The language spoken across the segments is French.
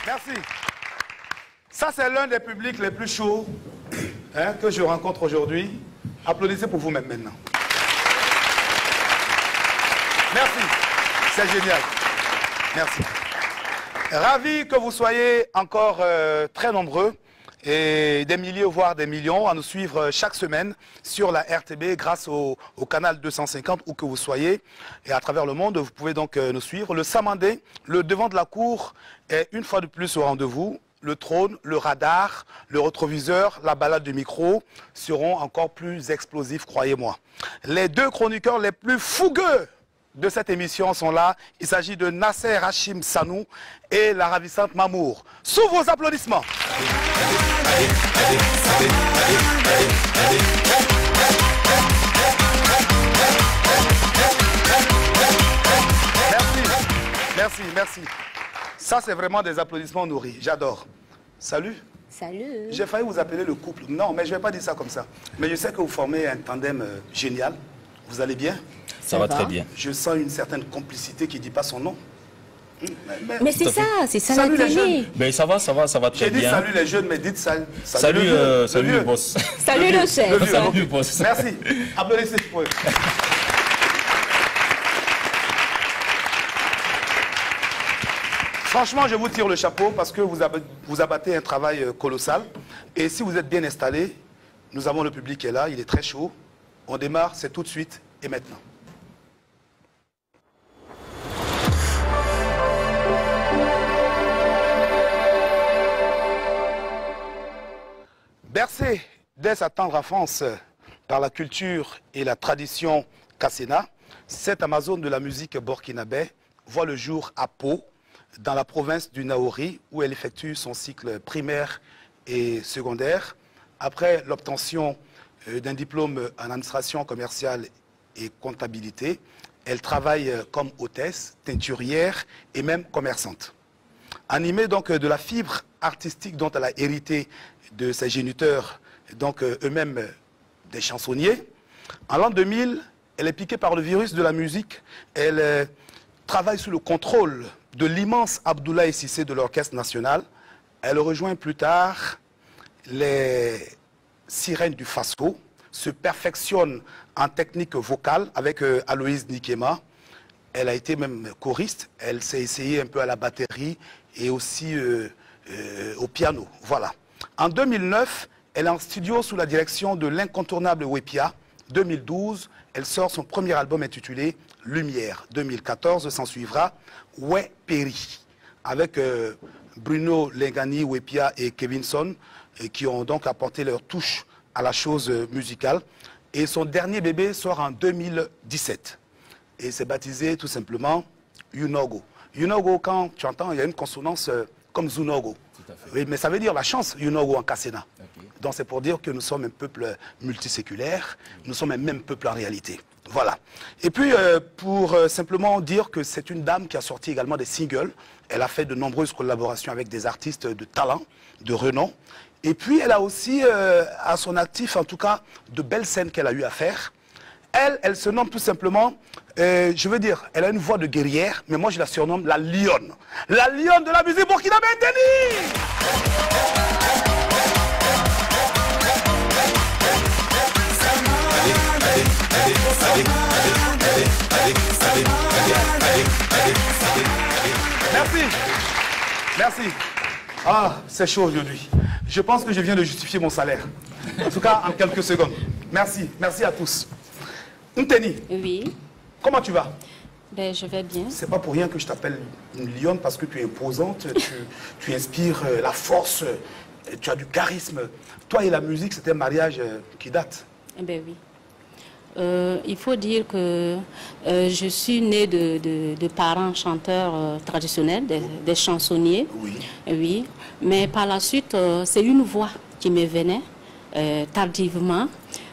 Merci. Ça, c'est l'un des publics les plus chauds que je rencontre aujourd'hui. Applaudissez pour vous-même maintenant. Merci. C'est génial. Merci. Ravi que vous soyez encore très nombreux et des milliers, voire des millions, à nous suivre chaque semaine sur la RTB grâce au canal 250, où que vous soyez. Et à travers le monde, vous pouvez donc nous suivre. Le Samandé, le devant de la cour, est une fois de plus au rendez-vous. Le trône, le radar, le rétroviseur, la balade du micro seront encore plus explosifs, croyez-moi. Les deux chroniqueurs les plus fougueux de cette émission sont là. Il s'agit de Nasser Hachim Sanou et la ravissante Mamour. Sous vos applaudissements. Merci, merci. Ça, c'est vraiment des applaudissements nourris. J'adore. Salut. Salut. J'ai failli vous appeler le couple. Non, mais je ne vais pas dire ça comme ça. Mais je sais que vous formez un tandem génial. Vous allez bien? Ça va très bien. Je sens une certaine complicité qui ne dit pas son nom. Mais c'est ça la télé. Ben, ça va très bien. J'ai dit salut les jeunes, mais dites salut le boss. Salut le chef. Salut le boss. Merci. Applaudissez pour eux. Franchement, je vous tire le chapeau parce que vous abattez un travail colossal. Et si vous êtes bien installés, nous avons le public qui est là, il est très chaud. On démarre, c'est tout de suite et maintenant. Bercé dès sa tendre enfance par la culture et la tradition Kassena, cette Amazone de la musique burkinabé voit le jour à Pau, dans la province du Naouri, où elle effectue son cycle primaire et secondaire. Après l'obtention d'un diplôme en administration commerciale et comptabilité, elle travaille comme hôtesse, teinturière et même commerçante. Animée donc de la fibre artistique dont elle a hérité de ses géniteurs, donc eux-mêmes des chansonniers, en l'an 2000, elle est piquée par le virus de la musique. Elle travaille sous le contrôle de l'immense Abdoulaye Cissé de l'Orchestre National. Elle rejoint plus tard les Sirènes du Faso, se perfectionne en technique vocale avec Aloïse Nikema. Elle a été même choriste. Elle s'est essayée un peu à la batterie et aussi au piano. Voilà. En 2009, elle est en studio sous la direction de l'incontournable Wepia. 2012, elle sort son premier album intitulé Lumière. 2014, s'en suivra Ouais Péri, avec Bruno Lengani, Wepia et Kevinson, qui ont donc apporté leur touche à la chose musicale. Et son dernier bébé sort en 2017. Et c'est baptisé tout simplement Yunogo. Yunogo, quand tu entends, il y a une consonance comme Zunogo. Oui, mais ça veut dire la chance, Yunogo en Kassena. Okay. Donc c'est pour dire que nous sommes un peuple multiséculaire, nous sommes un même peuple en réalité. Voilà. Et puis, pour simplement dire que c'est une dame qui a sorti également des singles. Elle a fait de nombreuses collaborations avec des artistes de talent, de renom. Et puis, elle a aussi, à son actif, en tout cas, de belles scènes qu'elle a eu à faire. Elle se nomme tout simplement, je veux dire, elle a une voix de guerrière, mais moi je la surnomme la lionne. La lionne de la musique burkinabé, Denis! Merci. Merci. Ah, c'est chaud aujourd'hui. Je pense que je viens de justifier mon salaire. En tout cas, en quelques secondes. Merci. Merci à tous. Nteni. Oui. Comment tu vas? Ben, je vais bien. C'est pas pour rien que je t'appelle une lionne, parce que tu es imposante, tu inspires la force, tu as du charisme. Toi et la musique, c'est un mariage qui date. Eh ben oui. Il faut dire que je suis née de parents chanteurs traditionnels, des chansonniers. Oui. Oui. Mais par la suite, c'est une voix qui me venait tardivement.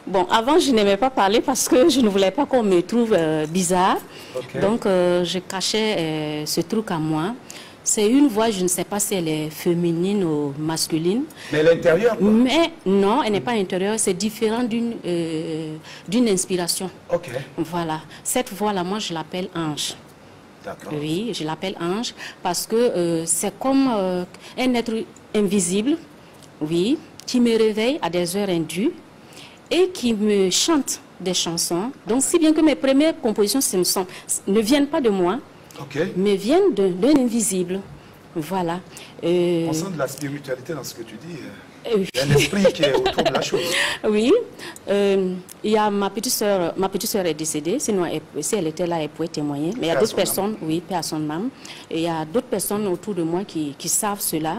Bon, avant, je n'aimais pas parler parce que je ne voulais pas qu'on me trouve bizarre. Okay. Donc, je cachais ce truc à moi. C'est une voix, je ne sais pas si elle est féminine ou masculine. Mais l'intérieur? Mais non, elle n'est pas intérieure, c'est différent d'une inspiration. Ok. Voilà. Cette voix-là, moi, je l'appelle Ange. D'accord. Oui, je l'appelle Ange parce que c'est comme un être invisible, oui, qui me réveille à des heures indues et qui me chante des chansons. Donc, si bien que mes premières compositions ne viennent pas de moi, mais viennent d'un invisible. Voilà. On sent de la spiritualité dans ce que tu dis. Il y a un esprit qui est autour de la chose. Oui. Il y a ma petite sœur est décédée, sinon si elle était là, elle pouvait témoigner. Mais il y a d'autres personnes, oui, paix à son âme. Et il y a d'autres personnes autour de moi qui savent cela.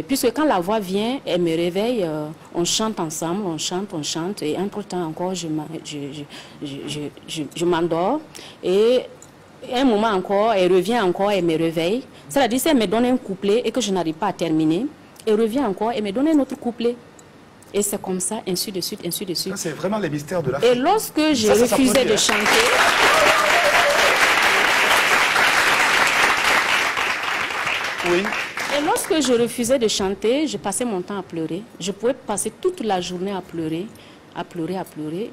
Puisque quand la voix vient, elle me réveille, on chante ensemble, on chante. Et entre-temps encore, je m'endors. Et un moment encore, elle revient encore, elle me réveille. C'est-à-dire, si elle me donne un couplet et que je n'arrive pas à terminer, elle revient encore et me donne un autre couplet. Et c'est comme ça, ainsi de suite, ainsi de suite. C'est vraiment les mystères de l'Afrique. Et lorsque j'ai refusé de chanter... Oui. Et lorsque je refusais de chanter, je passais mon temps à pleurer. Je pouvais passer toute la journée à pleurer.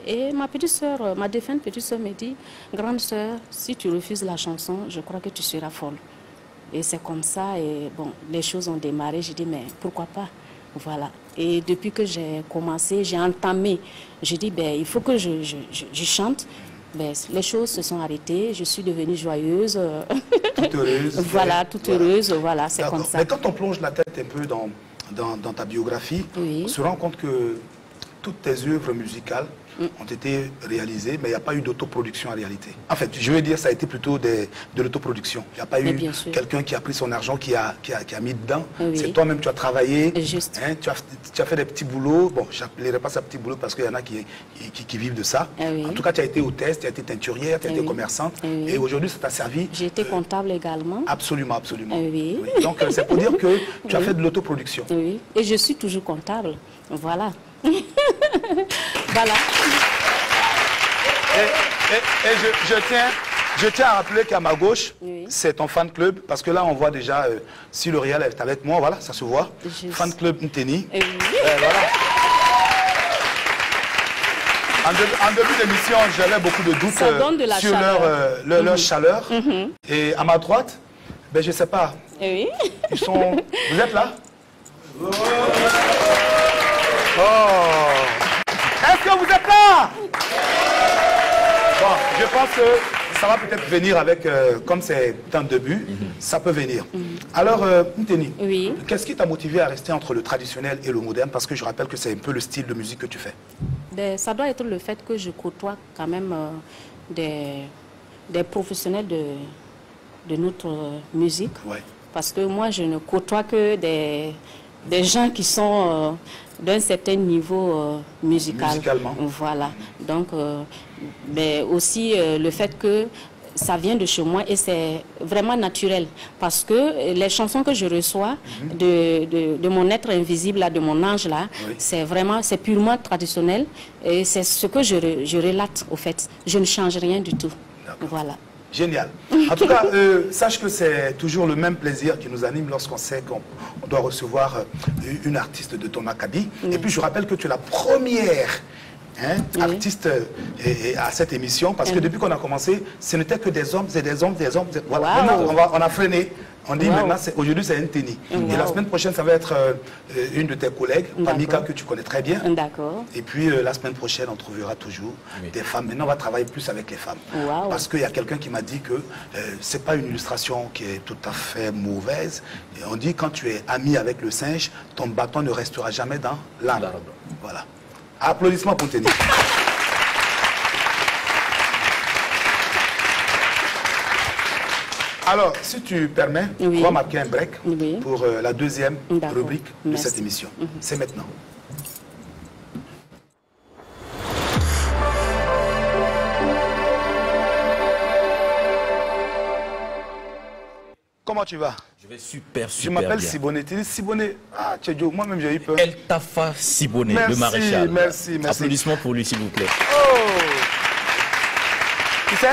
Et ma petite soeur, ma défunte petite soeur me dit, grande soeur, si tu refuses la chanson, je crois que tu seras folle. Et c'est comme ça, et bon, les choses ont démarré. J'ai dit, mais pourquoi pas? Voilà. Et depuis que j'ai commencé, j'ai entamé, j'ai dit, ben, il faut que je chante. Ben, les choses se sont arrêtées, je suis devenue joyeuse. Toute heureuse. Voilà, toute heureuse, voilà, c'est comme ça. Mais quand on plonge la tête un peu dans ta biographie, on se rend compte que toutes tes œuvres musicales ont été réalisées, mais il n'y a pas eu d'autoproduction en réalité. En fait, je veux dire, ça a été plutôt de l'autoproduction. Il n'y a pas eu quelqu'un qui a pris son argent, qui a mis dedans. C'est toi-même, tu as travaillé, hein, tu as fait des petits boulots. Bon, je n'appellerai pas ça petit boulot parce qu'il y en a qui vivent de ça. En tout cas, tu as été hôtesse, tu as été teinturière, tu as été commerçante. Et aujourd'hui, ça t'a servi. J'ai été comptable également. Absolument, absolument. Oui. Donc, c'est pour dire que tu as fait de l'autoproduction. Oui, et je suis toujours comptable. Voilà. Voilà. Et je tiens à rappeler qu'à ma gauche, c'est ton fan club, parce que là on voit déjà si L'Oréal est avec moi, voilà, ça se voit. Fan club Nteni. Voilà. En début d'émission, j'avais beaucoup de doutes sur leur chaleur. Et à ma droite, ben, je ne sais pas. Ils sont... Vous êtes là? Est-ce que vous êtes là? Bon, je pense que ça va peut-être venir avec, comme c'est un début, ça peut venir. Alors, Nteni, qu'est-ce qui t'a motivé à rester entre le traditionnel et le moderne? Parce que je rappelle que c'est un peu le style de musique que tu fais. Ben, ça doit être le fait que je côtoie quand même des professionnels de notre musique. Parce que moi, je ne côtoie que des gens qui sont d'un certain niveau musicalement. Voilà. Donc, mais aussi le fait que ça vient de chez moi et c'est vraiment naturel. Parce que les chansons que je reçois de mon être invisible, là, de mon ange, là, c'est purement traditionnel. Et c'est ce que je relate, au fait. Je ne change rien du tout. Voilà. Génial. En tout cas, sache que c'est toujours le même plaisir qui nous anime lorsqu'on sait qu'on doit recevoir une artiste de ton acabit. Et puis, je rappelle que tu es la première artiste à cette émission, parce que depuis qu'on a commencé, ce n'était que des hommes, c'est des hommes, des hommes. Voilà. Maintenant, on a freiné. On dit maintenant, aujourd'hui, c'est Nteni. Et la semaine prochaine, ça va être une de tes collègues, Pamika, que tu connais très bien. D'accord. Et puis, la semaine prochaine, on trouvera toujours des femmes. Maintenant, on va travailler plus avec les femmes. Parce qu'il y a quelqu'un qui m'a dit que ce n'est pas une illustration qui est tout à fait mauvaise. Et on dit, quand tu es ami avec le singe, ton bâton ne restera jamais dans l'arbre. Voilà. Applaudissements pour Nteni. Alors, si tu permets, on va marquer un break pour la deuxième rubrique de cette émission. C'est maintenant. Comment tu vas? Je vais super bien. Je m'appelle Siboney. Tu dis Siboney. Ah, Tchadjo, moi-même j'ai eu peur. El Tafa Siboney, le maréchal. Merci. Applaudissements pour lui, s'il vous plaît. Oh! Tu sais,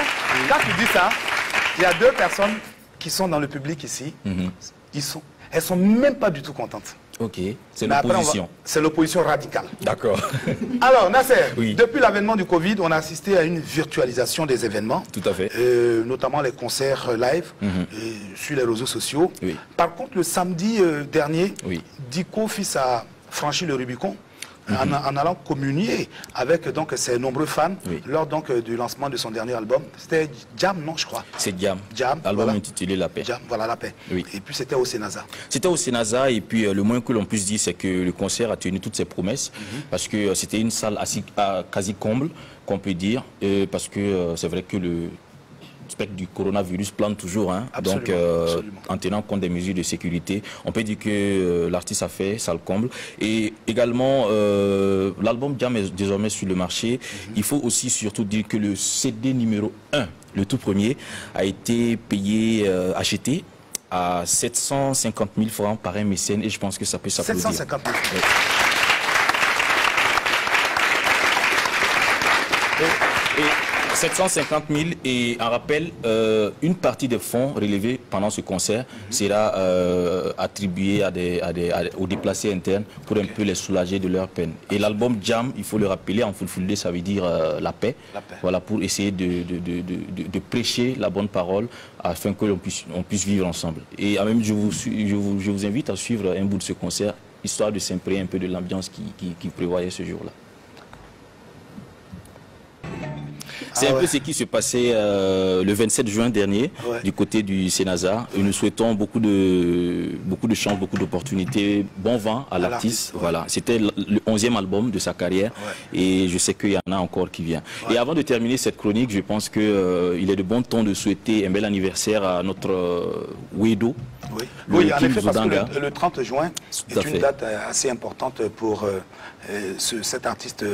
quand tu dis ça, il y a deux personnes qui sont dans le public ici, elles sont même pas du tout contentes. Ok, c'est l'opposition. C'est l'opposition radicale. D'accord. Alors, Nasser, oui. Depuis l'avènement du Covid, on a assisté à une virtualisation des événements. Tout à fait. Notamment les concerts live sur les réseaux sociaux. Oui. Par contre, le samedi dernier, Diko Fils a franchi le Rubicon en allant communier avec donc, ses nombreux fans lors donc, du lancement de son dernier album. C'était Jam, non, je crois. C'est Jam. Jam. Album intitulé La Paix. Jam, voilà, La Paix. Oui. Et puis c'était au Sénasa. C'était au Sénasa et puis le moins que l'on puisse dire, c'est que le concert a tenu toutes ses promesses parce que c'était une salle quasi comble, qu'on peut dire, parce que c'est vrai que le spectre du coronavirus plane toujours, hein. Donc en tenant compte des mesures de sécurité, on peut dire que l'artiste a fait, ça le comble. Et également, l'album Jam est désormais sur le marché. Il faut aussi surtout dire que le CD numéro 1, le tout premier, a été payé, acheté à 750 000 francs par un mécène et je pense que ça peut s'applaudir. 750 000 francs. Et 750 000 et en rappel, une partie des fonds relevés pendant ce concert sera attribuée aux déplacés internes pour un peu les soulager de leur peine. Et l'album Jam, il faut le rappeler, en fulfulde, ça veut dire la paix. Voilà, pour essayer de prêcher la bonne parole afin que l'on puisse vivre ensemble. Et même, je vous invite à suivre un bout de ce concert, histoire de s'imprégner un peu de l'ambiance qui prévoyait ce jour-là. C'est un peu ce qui se passait le 27 juin dernier du côté du Sénasa. Nous souhaitons beaucoup de chance, beaucoup d'opportunités, bon vent à l'artiste. Voilà, c'était le 11e album de sa carrière et je sais qu'il y en a encore qui vient. Et avant de terminer cette chronique, je pense qu'il est de bon ton de souhaiter un bel anniversaire à notre Wedo. Oui, en effet, parce que le 30 juin est une date assez importante pour cet artiste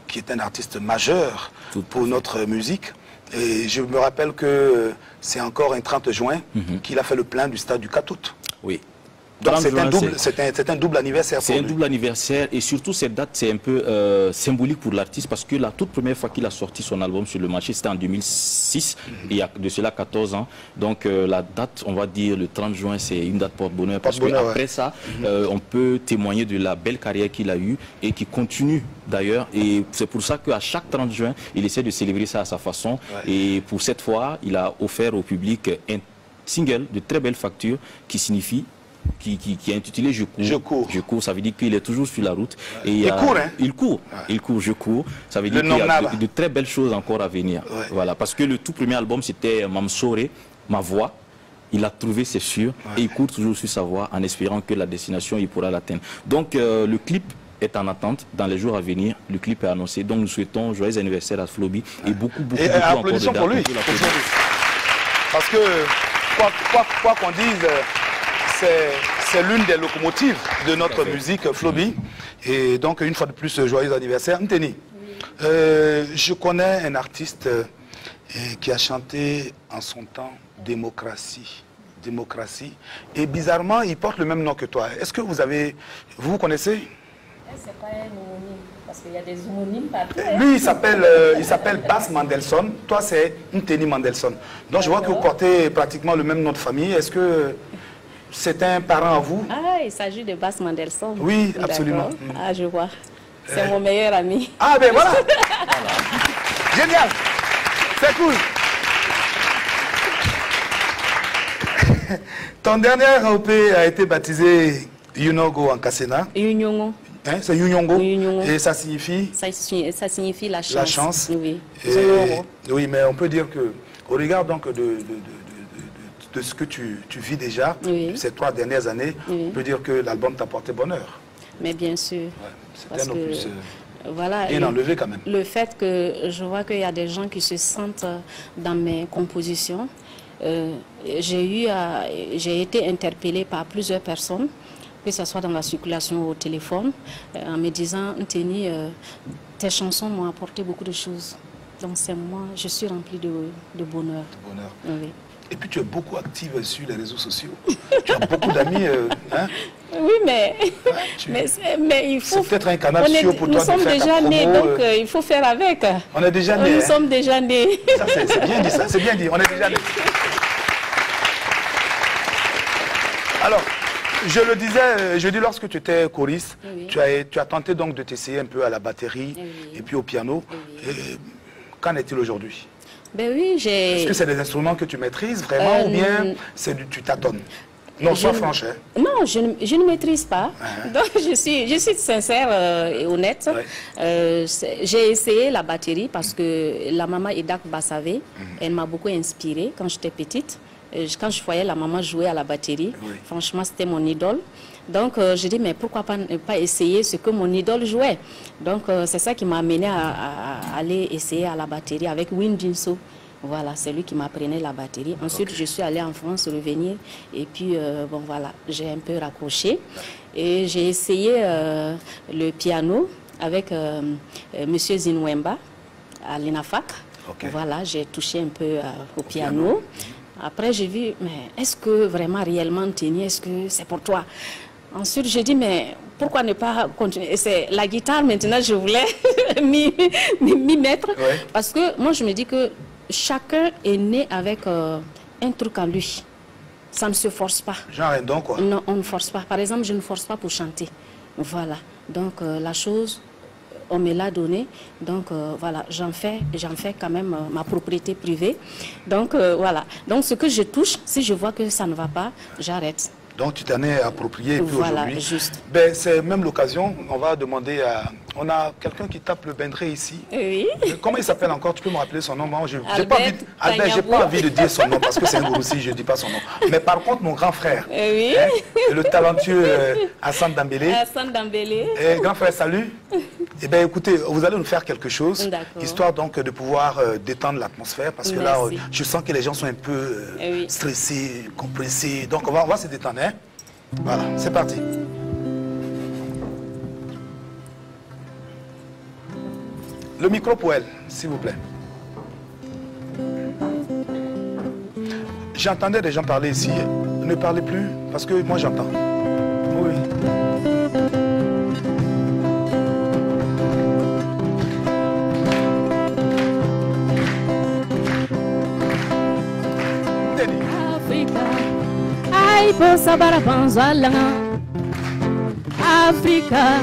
qui est un artiste majeur pour notre musique. Et je me rappelle que c'est encore un 30 juin qu'il a fait le plein du stade du 4 août. Oui. Donc c'est un double anniversaire. C'est un double anniversaire et surtout cette date c'est un peu symbolique pour l'artiste parce que la toute première fois qu'il a sorti son album sur le marché c'était en 2006, il y a de cela 14 ans. Donc la date, on va dire le 30 juin, c'est une date porte-bonheur parce qu'après ça, on peut témoigner de la belle carrière qu'il a eue et qui continue d'ailleurs. Et c'est pour ça qu'à chaque 30 juin, il essaie de célébrer ça à sa façon. Et pour cette fois, il a offert au public un single de très belle facture qui signifie qui est intitulé Je cours. Je cours, ça veut dire qu'il est toujours sur la route. Et il court, hein? Il court, je cours. Ça veut dire qu'il y a de très belles choses encore à venir. Voilà, parce que le tout premier album, c'était Mamsore, ma voix. Il a trouvé, c'est sûr, et il court toujours sur sa voie en espérant que la destination, il pourra l'atteindre. Donc, le clip est en attente dans les jours à venir. Le clip est annoncé. Donc, nous souhaitons joyeux anniversaire à Floby et beaucoup applaudissements pour lui. Parce que, quoi qu'on dise, c'est l'une des locomotives de notre musique, Floby. Et donc, une fois de plus, joyeux anniversaire. Nteni, je connais un artiste qui a chanté en son temps Démocratie. Et bizarrement, il porte le même nom que toi. Est-ce que vous connaissez? C'est pas un homonyme, parce qu'il y a des homonymes partout. Lui, il s'appelle Bass Mandelson. Toi, c'est Nteni Mandelson. Donc, je vois que vous portez pratiquement le même nom de famille. Est-ce que c'est un parent à vous? Ah, il s'agit de Bass Mandelson. Oui, absolument. Ah, je vois. C'est mon meilleur ami. Ah, ben voilà. Génial. C'est cool. Ton dernier OP a été baptisé Yunogo en Kassena. Yunyongo. Hein, c'est Yunyongo. Et ça signifie? Ça signifie la chance. La chance. Oui. Oui, mais on peut dire que, au regard donc de ce que tu vis déjà, ces 3 dernières années, on peut dire que l'album t'a porté bonheur. Mais bien sûr. C'était un opus voilà, bien enlevé quand même. Le fait que je vois qu'il y a des gens qui se sentent dans mes compositions, j'ai été interpellée par plusieurs personnes, que ce soit dans la circulation au téléphone, en me disant « Nteni, tes chansons m'ont apporté beaucoup de choses. » Donc c'est moi, je suis remplie de bonheur. De bonheur. Oui. Et puis tu es beaucoup active sur les réseaux sociaux. Tu as beaucoup d'amis. Hein? Oui, mais il faut... C'est peut-être un canal sûr pour toi de faire ta promo. Nous sommes déjà nés, donc il faut faire avec. On est déjà nés. Nous sommes déjà nés. C'est bien dit, ça. C'est bien dit. On est déjà nés. Alors, je le disais, je dis lorsque tu étais choriste, Oui. tu as tenté donc de t'essayer un peu à la batterie Oui. et puis au piano. Oui. Qu'en est-il aujourd'hui? Ben oui, j'ai... Est-ce que c'est des instruments que tu maîtrises vraiment ou bien tu tâtonnes? Non, sois franche. Hein. Non, je ne maîtrise pas. Donc, je suis sincère et honnête. Ouais. J'ai essayé la batterie parce que la maman Edak Bassavé, elle m'a beaucoup inspirée quand j'étais petite. Quand je voyais la maman jouer à la batterie, franchement, c'était mon idole. Donc, j'ai dit, mais pourquoi ne pas essayer ce que mon idole jouait? Donc, c'est ça qui m'a amené à aller essayer à la batterie avec Win Jinso. Voilà, c'est lui qui m'apprenait la batterie. Ensuite, je suis allée en France revenir. Et puis, bon, voilà, j'ai un peu raccroché. Et j'ai essayé le piano avec Monsieur Zinwemba à l'INAFAC. Voilà, j'ai touché un peu au piano. Après, j'ai vu, mais est-ce que vraiment, réellement, Teni, est-ce que c'est pour toi? Ensuite, j'ai dit, mais pourquoi ne pas continuer? C'est la guitare, maintenant, je voulais m'y mettre. Parce que moi, je me dis que chacun est né avec un truc en lui. Ça ne se force pas. Genre un don, quoi. Non, on ne force pas. Par exemple, je ne force pas pour chanter. Voilà. Donc, la chose, on me l'a donnée. Donc, voilà, j'en fais quand même ma propriété privée. Donc, voilà. Donc, ce que je touche, si je vois que ça ne va pas, j'arrête. Donc, tu t'en es approprié. Et puis voilà, aujourd'hui, juste. Ben, c'est même l'occasion. On va demander à... On a quelqu'un qui tape le bendré ici. Oui. Comment il s'appelle encore? Tu peux me rappeler son nom? Moi, j'ai pas envie de dire son nom parce que c'est un Gourou-Si, je ne dis pas son nom. Mais par contre, mon grand frère, oui. Le talentueux Hassan Dambélé. Hassan Dambélé. Grand frère, salut. Eh bien, écoutez, vous allez nous faire quelque chose, histoire donc de pouvoir détendre l'atmosphère, parce que là, je sens que les gens sont un peu stressés, compressés. Donc, on va se détendre. Hein? Voilà, c'est parti. Le micro pour elle, s'il vous plaît. J'entendais des gens parler ici. Ne parlez plus, parce que moi j'entends. Oui. Aipo sabara banzalanga Africa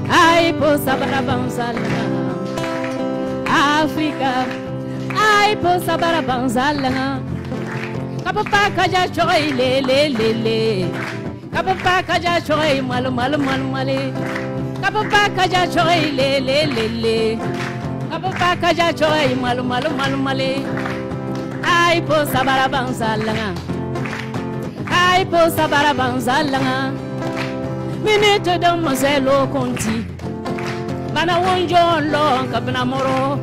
Aipo sabara banzalanga Africa Aipo sabara banzalanga Kapapa kaja choy le Kapapa kaja choy mal male Kapapa kaja choy le Kapapa kaja choy mal male Aipo sabara banzalanga Aipo sabara banzalanga Minute de mozelo konti Bana wonjo lo kabna moro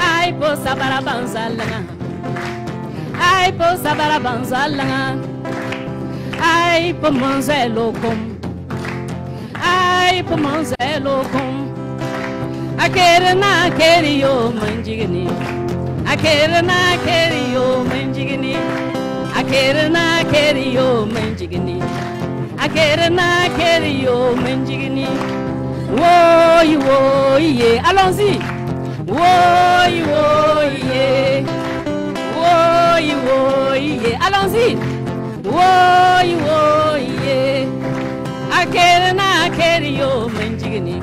Aipo sabara banzalanga Aipo sabara banzalanga Aipo mozelo kom Aipo mozelo kom Akerna keriyo manjigini Akerna keriyo manjigini Akerna keriyo manjigini Akerna keriyo manjigini Woy woy allons-y Woy woy Woy woy allons-y Woy woy Akerna keriyo manjigini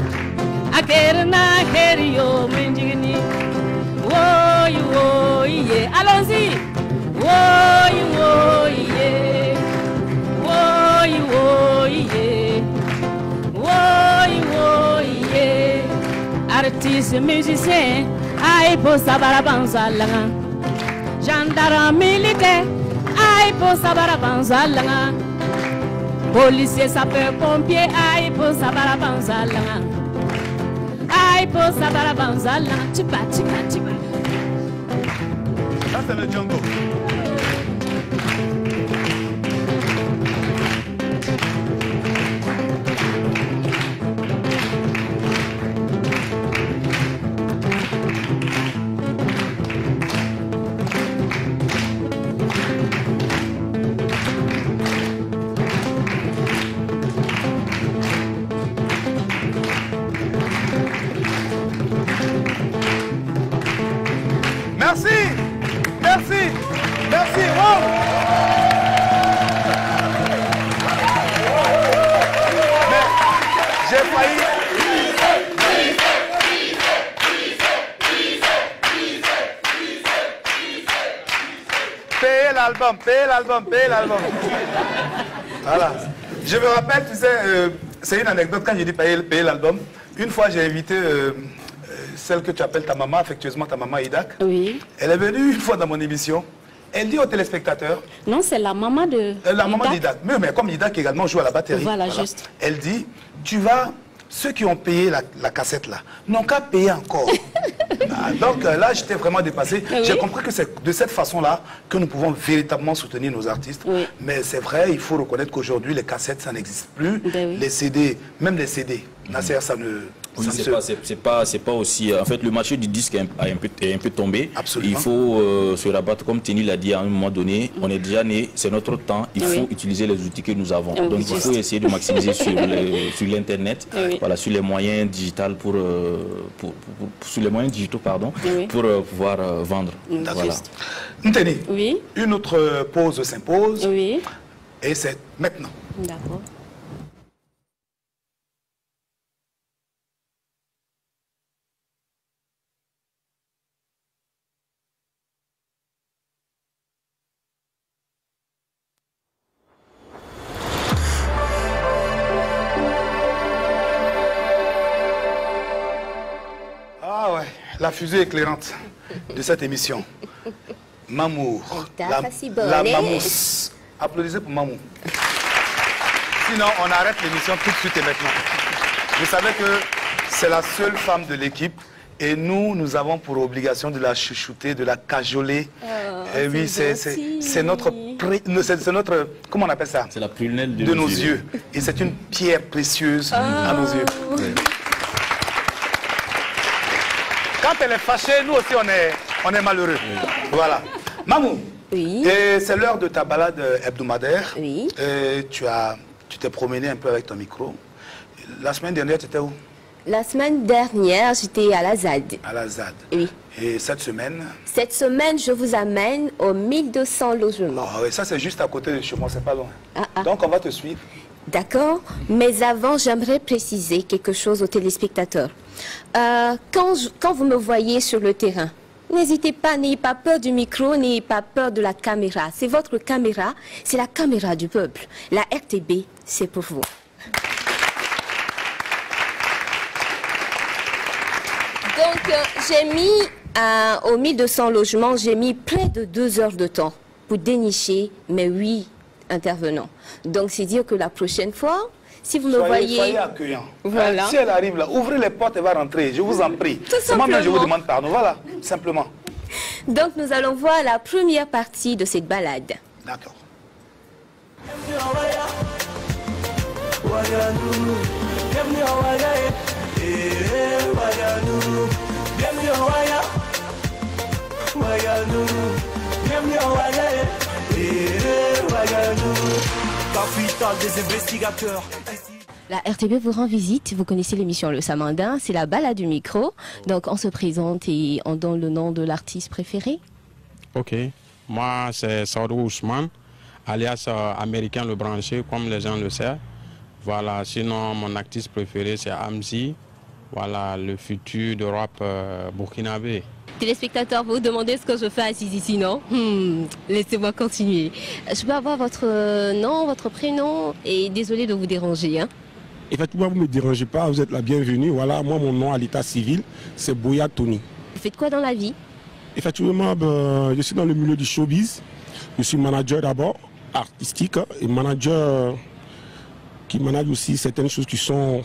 Akerna keriyo manjigini Woy woy allons-y Woy woy Woy woy Woy woy Artiste musicien Aipo sabara banzalanga Gendarme militaire Aipo sabara banzalanga Policier sapeur pompier Aipo sabara banzalanga Aipo sabara banzalanga Tiba. Ça c'est le Django. Merci. l'album, paye l'album, paye l'album. Voilà. Je me rappelle, tu sais, c'est une anecdote quand j'ai dit payer l'album. Une fois, j'ai invité celle que tu appelles ta maman, affectueusement ta maman Idak. Oui. Elle est venue une fois dans mon émission. Elle dit aux téléspectateurs... Non, c'est la maman de... La maman d'Idak. Mais comme Idak également joue à la batterie. Voilà, juste. Elle dit, tu vas... Ceux qui ont payé la cassette là, n'ont qu'à payer encore. Donc là, j'étais vraiment dépassé. Oui. J'ai compris que c'est de cette façon-là que nous pouvons véritablement soutenir nos artistes. Oui. Mais c'est vrai, il faut reconnaître qu'aujourd'hui, les cassettes, ça n'existe plus. Ben oui. Les CD, même les CD, Nasser, ça ne... Oui, c'est pas aussi... En fait, le marché du disque est un peu tombé. Absolument. Il faut se rabattre, comme Tini l'a dit à un moment donné, on est déjà né, c'est notre temps, il faut utiliser les outils que nous avons. Donc il faut essayer de maximiser sur l'Internet, voilà, sur les moyens digitaux sur les moyens digitaux, pardon, pour pouvoir vendre. Voilà. Nteni, oui. Une autre pause s'impose. Oui. Et c'est maintenant. D'accord. La fusée éclairante de cette émission. Mamour. La mamousse. Applaudissez pour Mamou. Sinon, on arrête l'émission tout de suite et maintenant. Vous savez que c'est la seule femme de l'équipe et nous avons pour obligation de la chouchouter, de la cajoler. Et oui, c'est notre... Comment on appelle ça? C'est la prunelle de nos yeux. Et c'est une pierre précieuse à nos yeux. Oui. Quand elle est fâchée, nous aussi on est malheureux. Oui. Voilà. Mamou, oui. C'est l'heure de ta balade hebdomadaire. Oui. Tu t'es promené un peu avec ton micro. La semaine dernière, tu étais où? La semaine dernière, j'étais à la ZAD. À la ZAD. Oui. Et cette semaine? Cette semaine, je vous amène aux 1200 logements. Ah oui, ça c'est juste à côté de chez moi, c'est pas loin. Donc on va te suivre. D'accord, mais avant, j'aimerais préciser quelque chose aux téléspectateurs. Quand vous me voyez sur le terrain, n'hésitez pas, n'ayez pas peur du micro, n'ayez pas peur de la caméra. C'est votre caméra, c'est la caméra du peuple. La RTB, c'est pour vous. Donc, j'ai mis aux 1200 logements, j'ai mis près de 2 heures de temps pour dénicher mes 8 intervenants. Donc, c'est dire que la prochaine fois, si vous me voyez... Soyez accueillant. Voilà. Si elle arrive là, ouvrez les portes et va rentrer. Je vous en prie. Moi-même, je vous demande pardon. Voilà, simplement. Donc, nous allons voir la première partie de cette balade. D'accord. Des investigateurs. La RTB vous rend visite, vous connaissez l'émission Le Samandin, c'est la balade du micro. Donc on se présente et on donne le nom de l'artiste préféré. Ok, moi c'est Saoudou Ousmane, alias américain le branché, comme les gens le savent. Voilà, sinon mon artiste préféré c'est Amzi, voilà le futur de rap burkinabé. Téléspectateurs, vous vous demandez ce que je fais assise ici, non? Laissez-moi continuer. Je peux avoir votre nom, votre prénom et désolé de vous déranger. Hein? Effectivement, vous ne me dérangez pas, vous êtes la bienvenue. Voilà, moi, mon nom à l'état civil, c'est Boya Tony. Vous faites quoi dans la vie? Effectivement, je suis dans le milieu du showbiz. Je suis manager d'abord, artistique, et manager qui manage aussi certaines choses qui sont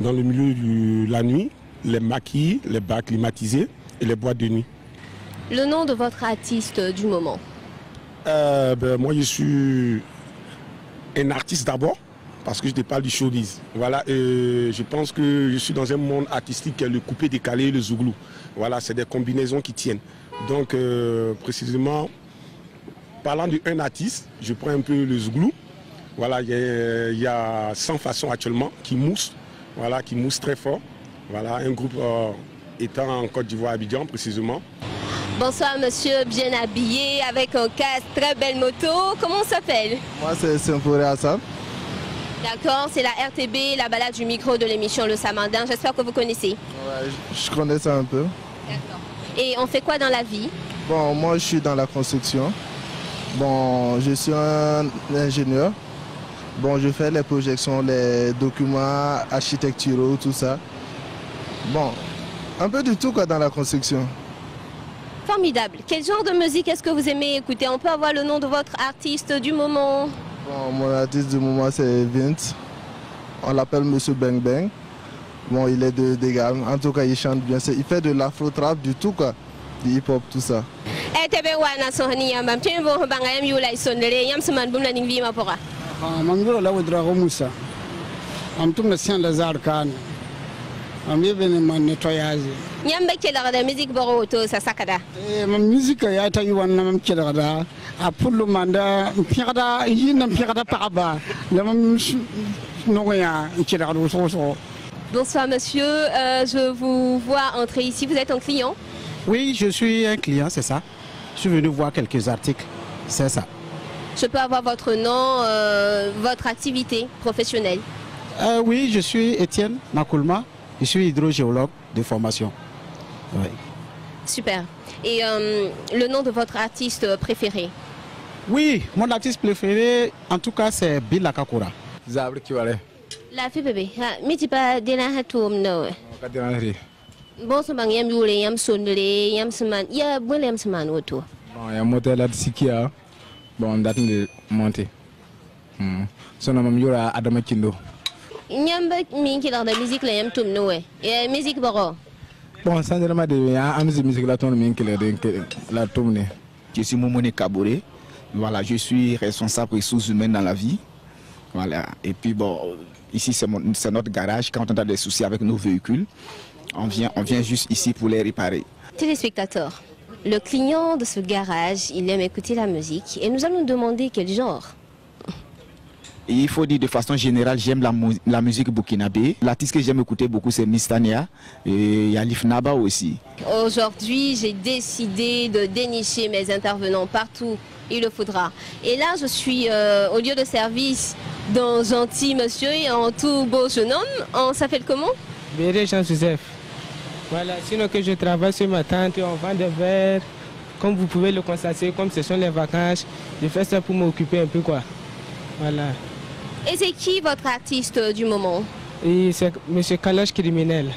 dans le milieu de la nuit, les maquis, les bars climatisés et les boîtes de nuit. Le nom de votre artiste du moment? Moi, je suis un artiste d'abord, parce que je te parle du showbiz. Voilà, je pense que je suis dans un monde artistique qui est le coupé décalé et le zouglou. Voilà, c'est des combinaisons qui tiennent. Donc, précisément, parlant d'un artiste, je prends un peu le zouglou. Voilà, il y a 100 façons actuellement qui moussent, voilà, qui moussent très fort. Voilà, un groupe étant en Côte d'Ivoire, Abidjan précisément. Bonsoir monsieur, bien habillé, avec un casque, très belle moto. Comment on s'appelle? Moi c'est Symphoré Assam. D'accord, c'est la RTB, la balade du micro de l'émission Le Samandin. J'espère que vous connaissez. Ouais, je connais ça un peu. D'accord. Et on fait quoi dans la vie? Bon, moi je suis dans la construction. Bon, je suis un ingénieur. Bon, je fais les projections, les documents architecturaux, tout ça. Bon, un peu du tout quoi dans la construction. Formidable. Quel genre de musique est-ce que vous aimez écouter? On peut avoir le nom de votre artiste du moment? Bon, mon artiste du moment c'est Vince. On l'appelle Monsieur Bang Bang. Bon, il est de Dégame. En tout cas, il chante bien. Il fait de l'afro-trap du tout quoi. Du hip-hop, tout ça. Mangoro la Ouedraogo Moussa. Am tout le sien des arcanes. Am venu mon nettoyage. Nyambe kela da musique boro to sa sakada. Ma musique ya ta yuan nam kela da. A pour le mandat, pirada, yin pirada paraba. Le mam noya kela do so. Bonsoir monsieur, je vous vois entrer ici. Vous êtes un client? Oui, je suis un client, c'est ça. Je suis venu voir quelques articles, c'est ça. Je peux avoir votre nom, votre activité professionnelle? Oui, je suis Étienne Makoulma. Je suis hydrogéologue de formation. Oui. Super. Et le nom de votre artiste préféré? Oui, mon artiste préféré, en tout cas, c'est Bila Kakura. Zabri Kiwale. La fille bébé. Mais pas de la hatoum, non. Bon, c'est bien, yam yule, yam sonle, yam seman. Ya, bon, yam seman auto. Bon, yam motel à Sikia. Bon, date de monter. Son nom est Adama Kindo. Nyamba minki la musique la yam tum noé. Et musique baro. Bon, sans vraiment de musique la tonne minki la tourne. Je suis Momone Kaboré. Voilà, je suis responsable des ressources humaines dans la vie. Voilà. Et puis bon, ici c'est notre garage. Quand on a des soucis avec nos véhicules, on vient juste ici pour les réparer. Téléspectateurs, le client de ce garage, il aime écouter la musique et nous allons demander quel genre. Et il faut dire de façon générale, j'aime la musique burkinabé. L'artiste que j'aime écouter beaucoup, c'est Miss Tania et Yalif Naba aussi. Aujourd'hui, j'ai décidé de dénicher mes intervenants partout. Il le faudra. Et là, je suis au lieu de service d'un gentil monsieur et un tout beau jeune homme. On s'appelle comment? Béré Jean-Joseph. Voilà, sinon que je travaille ce matin, on vend des verres. Comme vous pouvez le constater, comme ce sont les vacances, je fais ça pour m'occuper un peu quoi. Voilà. Et c'est qui votre artiste du moment? C'est M. Kaloche Criminel.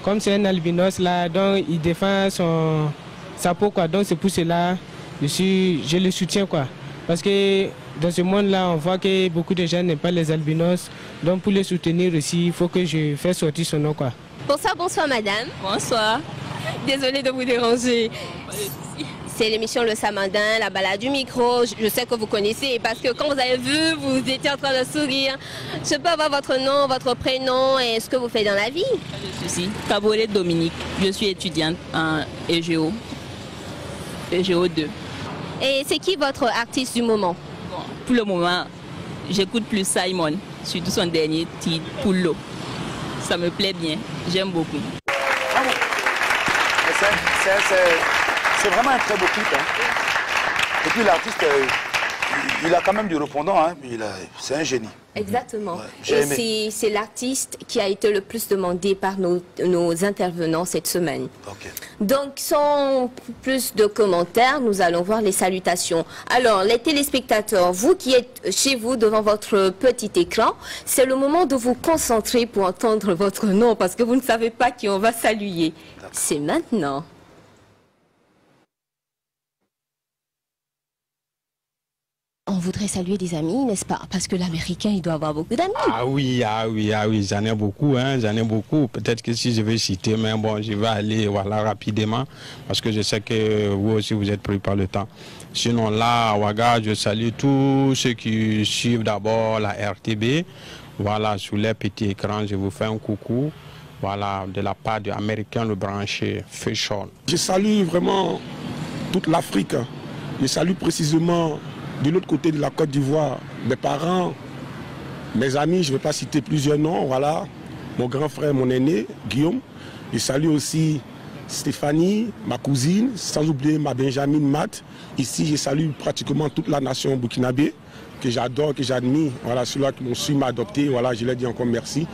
Comme c'est un albinos là, donc il défend sa peau quoi. Donc c'est pour cela je le soutiens quoi. Parce que dans ce monde-là, on voit que beaucoup de gens n'aiment pas les albinos. Donc pour les soutenir aussi, il faut que je fasse sortir son nom quoi. Bonsoir, bonsoir madame. Bonsoir. Désolée de vous déranger. C'est l'émission Le Samandin, la balade du micro. Je sais que vous connaissez parce que quand vous avez vu, vous étiez en train de sourire. Je peux avoir votre nom, votre prénom et ce que vous faites dans la vie? Je suis Kaboré Dominique. Je suis étudiante en EGO. EGO 2. Et c'est qui votre artiste du moment? Bon, pour le moment, j'écoute plus Simon, surtout son dernier titre, Poullo. Ça me plaît bien, j'aime beaucoup. C'est vraiment un très beau clip. Hein. Et puis l'artiste, il a quand même du répondant. Hein. C'est un génie. Exactement. Ouais, et c'est l'artiste qui a été le plus demandé par nos intervenants cette semaine. Okay. Donc, sans plus de commentaires, nous allons voir les salutations. Alors, les téléspectateurs, vous qui êtes chez vous devant votre petit écran, c'est le moment de vous concentrer pour entendre votre nom parce que vous ne savez pas qui on va saluer. C'est maintenant. On voudrait saluer des amis, n'est-ce pas? Parce que l'Américain, il doit avoir beaucoup d'amis. Ah oui, j'en ai beaucoup, hein, j'en ai beaucoup. Peut-être que si je vais citer, mais bon, je vais aller voilà, rapidement, parce que je sais que vous aussi, vous êtes pris par le temps. Sinon, là, à Ouaga, je salue tous ceux qui suivent d'abord la RTB. Voilà, sous les petits écrans, je vous fais un coucou. Voilà, de la part de Américain le branché, Fashion. Je salue vraiment toute l'Afrique. Je salue précisément de l'autre côté de la Côte d'Ivoire, mes parents, mes amis, je ne vais pas citer plusieurs noms, voilà. Mon grand frère, mon aîné, Guillaume. Je salue aussi Stéphanie, ma cousine, sans oublier ma Benjamin Matt. Ici, je salue pratiquement toute la nation burkinabé, que j'adore, que j'admire. Voilà, ceux-là qui m'ont su m'adopter, voilà, je leur dis encore merci.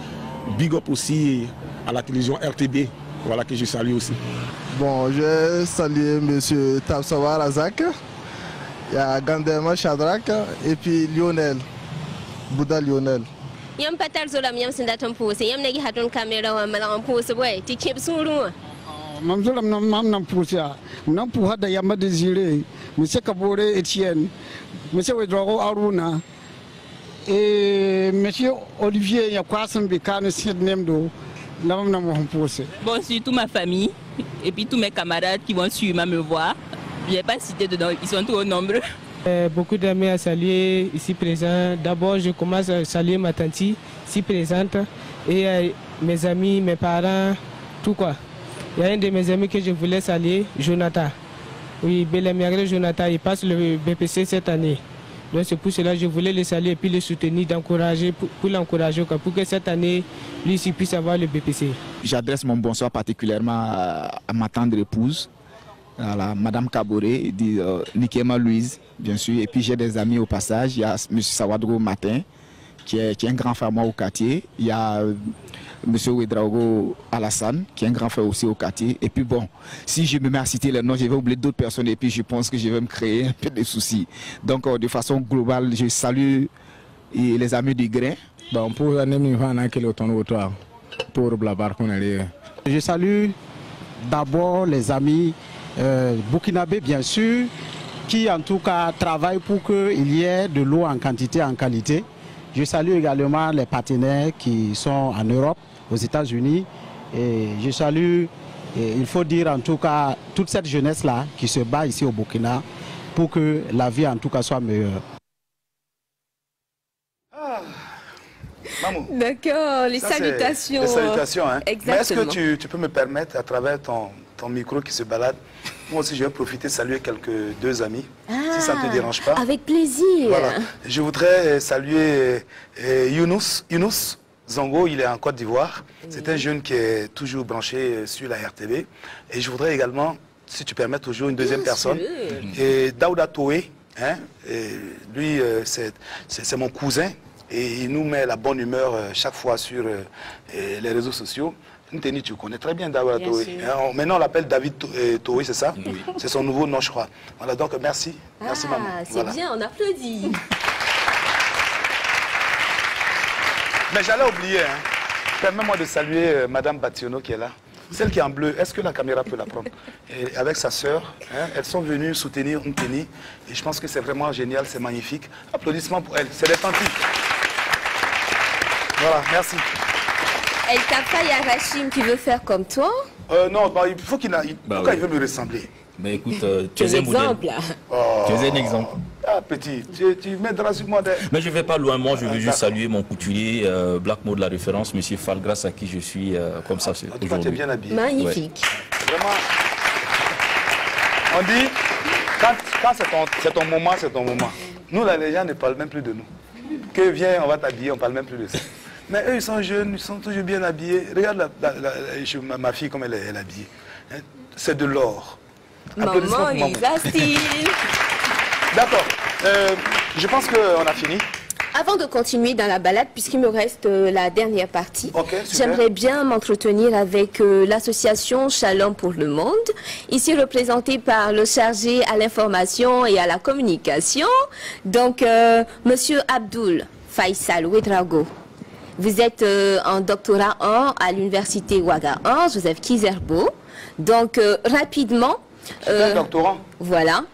Big up aussi à la télévision RTB, voilà, que je salue aussi. Bon, je salue M. Tabsawa Razak. Il y a Gandema Shadrach et puis Lionel, Bouddha Lionel. Yam patar zolam yam sindatam pose yam nagi hatun camera wa malan pose boy ti keb suru mam zolam nam pousia nam pou hada yam désiré monsieur Kabore Etienne monsieur Wedrago Aruna et monsieur Olivier Yakwasan Bekane Sidnemdo nam nam pose. Bon, surtout ma famille et puis tous mes camarades qui vont sûrement me voir. Je n'ai pas cité dedans, ils sont trop nombreux. Beaucoup d'amis à saluer ici présents. D'abord, je commence à saluer ma tante ici présente et mes amis, mes parents, tout quoi. Il y a un de mes amis que je voulais saluer, Jonathan. Oui, Belémiagré Jonathan, il passe le BPC cette année. Donc c'est pour cela que je voulais le saluer et puis le soutenir, d'encourager, pour l'encourager, pour que cette année, lui aussi puisse avoir le BPC. J'adresse mon bonsoir particulièrement à ma tendre épouse, à la Madame Kabore, Nikema Louise, bien sûr. Et puis j'ai des amis au passage. Il y a M. Sawadro Matin, qui est un grand frère moi au quartier. Il y a M. Wedraogo Alassane, qui est un grand frère aussi au quartier. Et puis bon, si je me mets à citer les noms, je vais oublier d'autres personnes et puis je pense que je vais me créer un peu de soucis. Donc de façon globale, je salue les amis du Grain. Bon, pour je salue d'abord les amis burkinabés, bien sûr, qui en tout cas travaillent pour qu'il y ait de l'eau en quantité et en qualité. Je salue également les partenaires qui sont en Europe, aux États-Unis. Et je salue, il faut dire en tout cas, toute cette jeunesse-là qui se bat ici au Burkina pour que la vie en tout cas soit meilleure. D'accord, les salutations. Les salutations, hein. Exactement. Mais est-ce que tu peux me permettre, à travers ton micro qui se balade, moi aussi je vais profiter de saluer deux amis, si ça ne te dérange pas. Avec plaisir. Voilà. Je voudrais saluer Younous Zongo, il est en Côte d'Ivoire. C'est un jeune qui est toujours branché sur la RTB. Et je voudrais également, si tu permets toujours, une deuxième personne. Et Daouda Toé, hein, lui c'est mon cousin. Et il nous met la bonne humeur chaque fois sur les réseaux sociaux. Nteni, tu connais très bien David Toé. Maintenant, on l'appelle David Toé, c'est ça? Oui. C'est son nouveau nom, je crois. Voilà, donc merci. Merci, maman. C'est bien, on applaudit. Mais j'allais oublier, hein. Permets-moi de saluer Madame Bationo qui est là. Celle qui est en bleu, est-ce que la caméra peut la prendre? Et avec sa sœur, hein, elles sont venues soutenir Nteni. Et je pense que c'est vraiment génial, c'est magnifique. Applaudissements pour elles. C'est des tantis. Voilà, merci. Elle t'a pas Rachim qui veut faire comme toi? Non, bah, il faut qu'il il veut me ressembler. Mais écoute, tu es un modèle. Tu es un exemple. Ah, petit, tu m'aideras sur moi. Mais je ne vais pas loin, moi je veux juste saluer mon couturier, Black Mode de la référence, M. Fall, grâce à qui je suis comme ça aujourd'hui. Tu es bien habillé. Magnifique. Ouais. Vraiment, on dit, quand c'est ton moment, c'est ton moment. Nous, là, les gens ne parlent même plus de nous. Que viens, on va t'habiller, on ne parle même plus de ça. Mais eux, ils sont jeunes, ils sont toujours bien habillés. Regarde ma fille, comme elle est habillée. C'est de l'or. Maman, Lisa Style. D'accord. Je pense qu'on a fini. Avant de continuer dans la balade, puisqu'il me reste la dernière partie, okay, j'aimerais bien m'entretenir avec l'association Shalom pour le Monde, ici représentée par le chargé à l'information et à la communication, donc Monsieur Abdoul Faisal Wedrago. Vous êtes en doctorat 1 à l'université Ouaga 1, Joseph Kizerbo. Donc, rapidement... un doctorant. Voilà.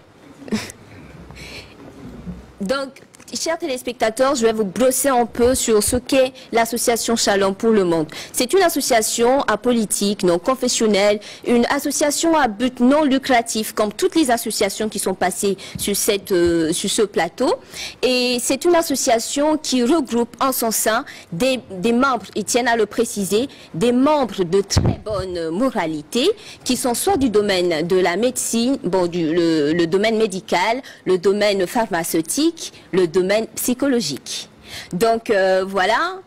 Donc, chers téléspectateurs, je vais vous brosser un peu sur ce qu'est l'association Shalom pour le Monde. C'est une association apolitique, non confessionnelle, une association à but non lucratif, comme toutes les associations qui sont passées sur ce plateau. Et c'est une association qui regroupe en son sein des membres, et tiennent à le préciser, des membres de très bonne moralité, qui sont soit du domaine de la médecine, bon, le domaine médical, le domaine pharmaceutique, le domaine psychologique. Donc voilà,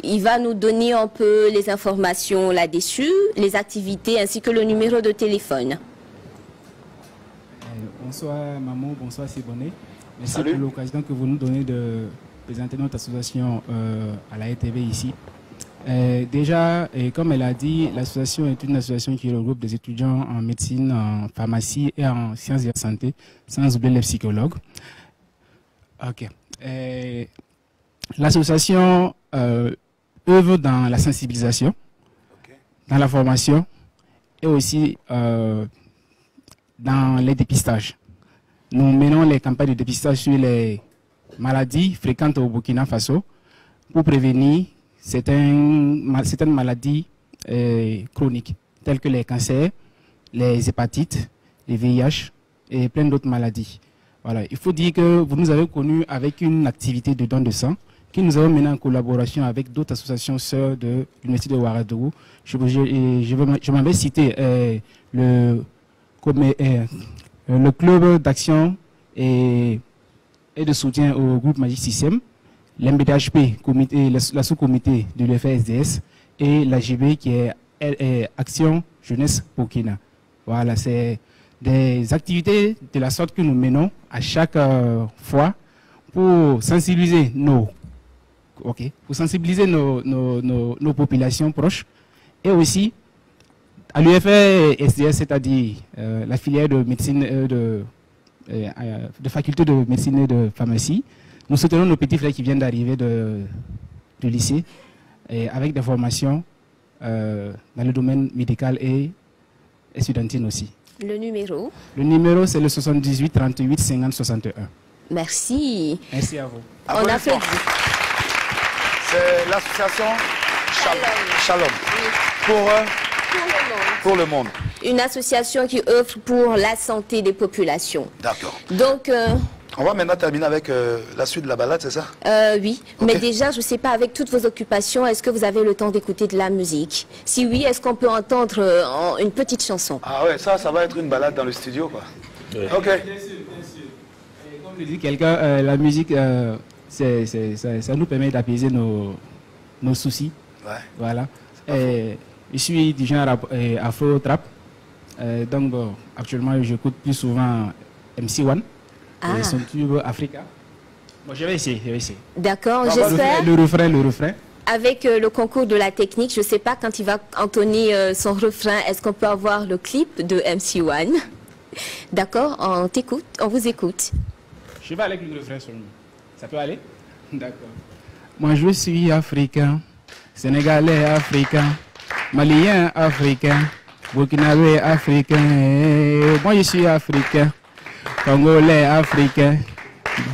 il va nous donner un peu les informations là-dessus, les activités ainsi que le numéro de téléphone. Bonsoir maman, bonsoir Siboné. Merci pour l'occasion que vous nous donnez de présenter notre association à la RTV ici. Déjà, comme elle a dit, l'association est une association qui regroupe des étudiants en médecine, en pharmacie et en sciences de la santé, sans oublier les psychologues. Ok. L'association œuvre dans la sensibilisation, dans la formation et aussi dans les dépistages. Nous menons les campagnes de dépistage sur les maladies fréquentes au Burkina Faso pour prévenir certaines maladies chroniques telles que les cancers, les hépatites, les VIH et plein d'autres maladies. Voilà. Il faut dire que vous nous avez connus avec une activité de don de sang que nous avons mené en collaboration avec d'autres associations sœurs de l'Université de Ouagadougou. Je m'en vais citer le club d'action et de soutien au groupe Magic System, l'MBDHP, la sous-comité de l'UFSDS et l'AGB qui est Action Jeunesse Burkina. Voilà, c'est des activités de la sorte que nous menons à chaque fois pour sensibiliser nos populations proches et aussi à l'UFSDS, c'est-à-dire la filière de médecine, de faculté de médecine et de pharmacie. Nous soutenons nos petits frères qui viennent d'arriver du lycée et avec des formations dans le domaine médical et studentine aussi. Le numéro? Le numéro, c'est le 78 38 50 61. Merci. Merci à vous. On a fait. C'est l'association Shalom. Oui. Pour le monde. Une association qui œuvre pour la santé des populations. D'accord. Donc... on va maintenant terminer avec la suite de la balade, c'est ça? Oui, okay. Mais déjà, je ne sais pas, avec toutes vos occupations, est-ce que vous avez le temps d'écouter de la musique? Si oui, est-ce qu'on peut entendre une petite chanson? Ah ouais, ça va être une balade dans le studio, quoi. Oui. Ok. Bien sûr, bien sûr. Et comme le dit quelqu'un, la musique, ça nous permet d'apaiser nos soucis. Ouais. Voilà. Je suis du genre afro-trap. Donc, bon, actuellement, j'écoute plus souvent MC1. Et son tube Africa. Bon, je vais essayer. D'accord, j'espère. Le refrain. Avec le concours de la technique, je ne sais pas quand il va entonner son refrain, est-ce qu'on peut avoir le clip de MC1? D'accord, on vous écoute. Je vais avec le refrain seulement. Ça peut aller? D'accord. Moi je suis africain, sénégalais africain, malien africain, burkinabé africain. Moi je suis africain. Congolais africain,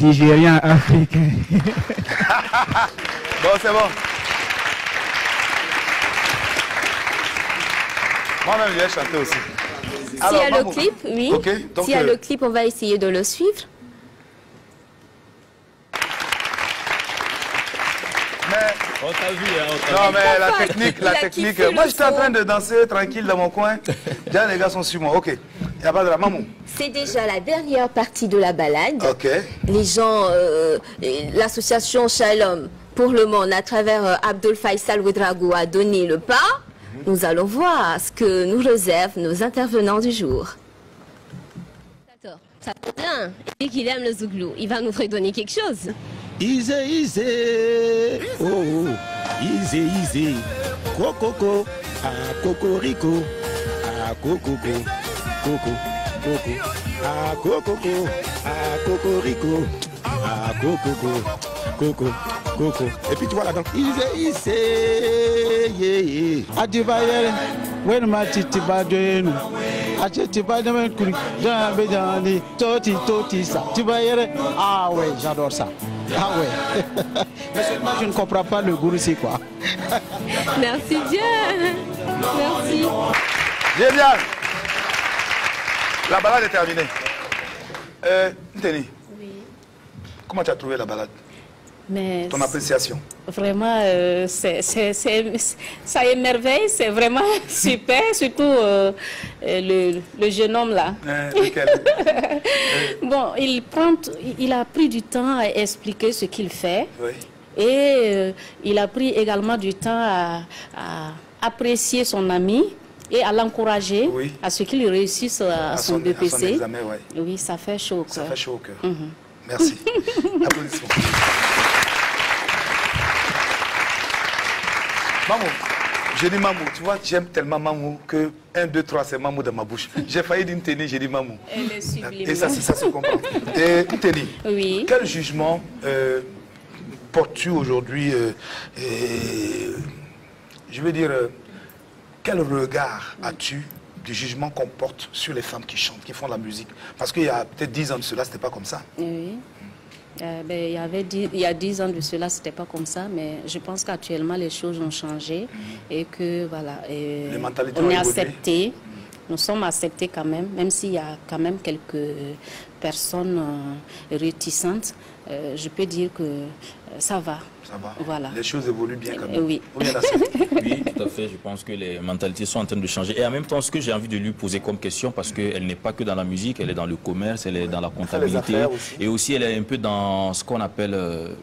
Nigérien africain. Bon, c'est bon. Moi-même, je vais chanter aussi. S'il y a le clip, oui. Okay, s'il y a le clip, on va essayer de le suivre. On t'a vu, hein, non, mais la technique. Moi, j'étais en train de danser tranquille dans mon coin. Déjà, les gars sont sur moi. Ok. Il n'y a pas de la maman. C'est déjà la dernière partie de la balade. Ok. Les gens, l'association Shalom pour le monde, à travers Abdul Faisal Ouedraogo, a donné le pas. Nous allons voir ce que nous réservent nos intervenants du jour. Ça tombe bien. Et qu'il aime le zouglou, il va nous redonner quelque chose. Easy, easy, oh, easy, easy, coco, ah, cocorico, ah, coco, coco, ah, coco, ah, cocorico, ah, coco. Et puis tu vois là-dedans, easy, yeah. Adibaye, when ma titi badenu, a titi badenu kuri, dans bedani, toti ça. Adibaye, ah ouais, j'adore ça. Ah ouais. Mais seulement je ne comprends pas le goût ici quoi. Merci bien. Merci. Génial. La balade est terminée. Nteni, oui. Comment tu as trouvé la balade? Mais ton appréciation? Vraiment, ça émerveille, c'est vraiment super, surtout le jeune homme là. Bon, il a pris du temps à expliquer ce qu'il fait. Oui. Et il a pris également du temps à apprécier son ami et à l'encourager, oui, à ce qu'il réussisse à son BPC. À son examen, ouais. Oui, ça fait chaud. Ça fait chaud au cœur. Merci. Applaudissements. Mamou, je dis Mamou, tu vois, j'aime tellement Mamou que 1, 2, 3, c'est Mamou dans ma bouche. J'ai failli dire Nteni, j'ai dit Mamou. Elle est sublime. Et ça se comprend. Et Nteni, oui. Quel jugement portes-tu aujourd'hui je veux dire, quel regard as-tu du jugement qu'on porte sur les femmes qui chantent, qui font de la musique? Parce qu'il y a peut-être 10 ans de cela, c'était pas comme ça. Oui. Il y a 10 ans de cela, c'était pas comme ça, mais je pense qu'actuellement les choses ont changé et que voilà, les mentalités on est évolué. accepté. Nous sommes acceptés quand même s'il y a quand même quelques personnes réticentes. Je peux dire que ça va. Ça va. Voilà. Les choses évoluent bien quand même. Oui. Oui, tout à fait. Je pense que les mentalités sont en train de changer. Et en même temps, ce que j'ai envie de lui poser comme question, parce qu'elle n'est pas que dans la musique, elle est dans le commerce, elle est dans la comptabilité. Et aussi, elle est un peu dans ce qu'on appelle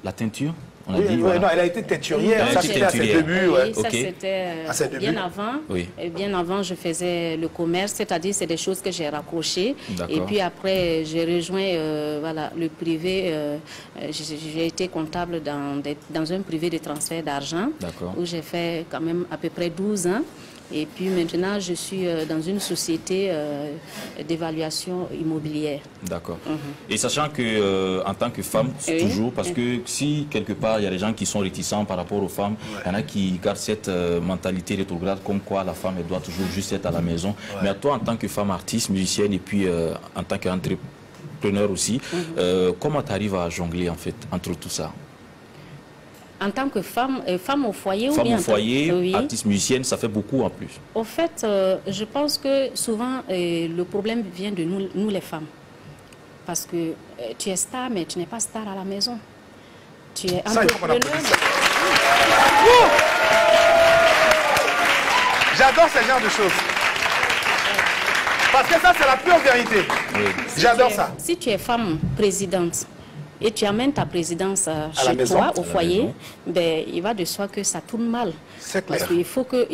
la teinture. On a dit, voilà. Non, elle a été teinturière, ça c'était à ses débuts. Oui, ça c'était bien avant. Oui. Et bien avant, je faisais le commerce, c'est-à-dire c'est des choses que j'ai raccrochées. Et puis après, j'ai rejoint voilà, le privé. J'ai été comptable dans un privé de transfert d'argent, où j'ai fait quand même à peu près 12 ans. Et puis maintenant, je suis dans une société d'évaluation immobilière. D'accord. Et sachant que en tant que femme, toujours, parce que si quelque part, il y a des gens qui sont réticents par rapport aux femmes, il y en a qui gardent cette mentalité rétrograde comme quoi la femme, elle doit toujours juste être à la maison. Mais à toi, en tant que femme artiste, musicienne, et puis en tant qu'entrepreneur aussi, comment tu arrives à jongler en fait entre tout ça? En tant que femme au foyer femme ou bien au foyer, oui. artiste musicienne, ça fait beaucoup en plus. Au fait, je pense que souvent, le problème vient de nous les femmes. Parce que tu es star, mais tu n'es pas star à la maison. Tu es entrepreneur. J'adore ce genre de choses. Parce que ça, c'est la pure vérité. Oui. J'adore ça. Si tu es femme présidente, et tu amènes ta présidence chez toi, au foyer, ben, il va de soi que ça tourne mal. C'est clair. Parce qu'il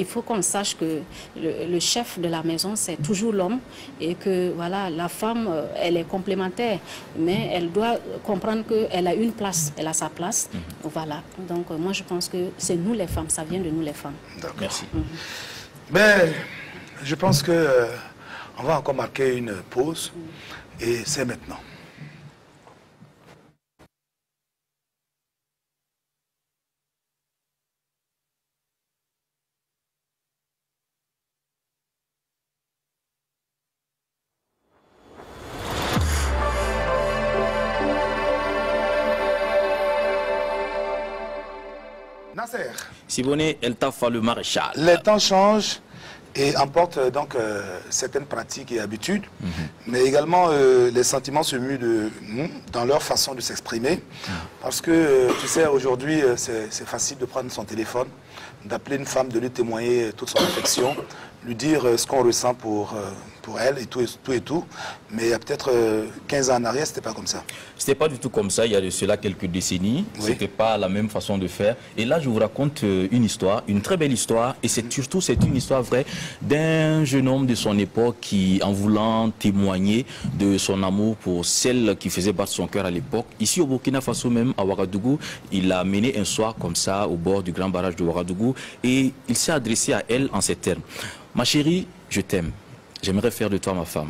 faut qu'on sache que le chef de la maison, c'est toujours l'homme et que voilà, la femme, elle est complémentaire, mais elle doit comprendre qu'elle a une place, elle a sa place. Voilà. Donc moi, je pense que c'est nous les femmes, ça vient de nous les femmes. Merci. Ben, je pense que on va encore marquer une pause et c'est maintenant. Nasser. Siboney El Tafa, le maréchal. Les temps changent et emportent donc certaines pratiques et habitudes, mais également les sentiments se muent dans leur façon de s'exprimer. Parce que, tu sais, aujourd'hui, c'est facile de prendre son téléphone, d'appeler une femme, de lui témoigner toute son affection, lui dire ce qu'on ressent pour elle et tout. Mais il y a peut-être 15 ans en arrière, c'était pas comme ça. C'était pas du tout comme ça, il y a de cela quelques décennies. Oui. C'était pas la même façon de faire. Et là, je vous raconte une histoire, une très belle histoire. Et c'est surtout, c'est une histoire vraie d'un jeune homme de son époque qui, en voulant témoigner de son amour pour celle qui faisait battre son cœur à l'époque, ici au Burkina Faso même, à Ouagadougou, il a mené un soir comme ça, au bord du grand barrage de Ouagadougou. Et il s'est adressé à elle en ces termes. Ma chérie, je t'aime. J'aimerais faire de toi ma femme.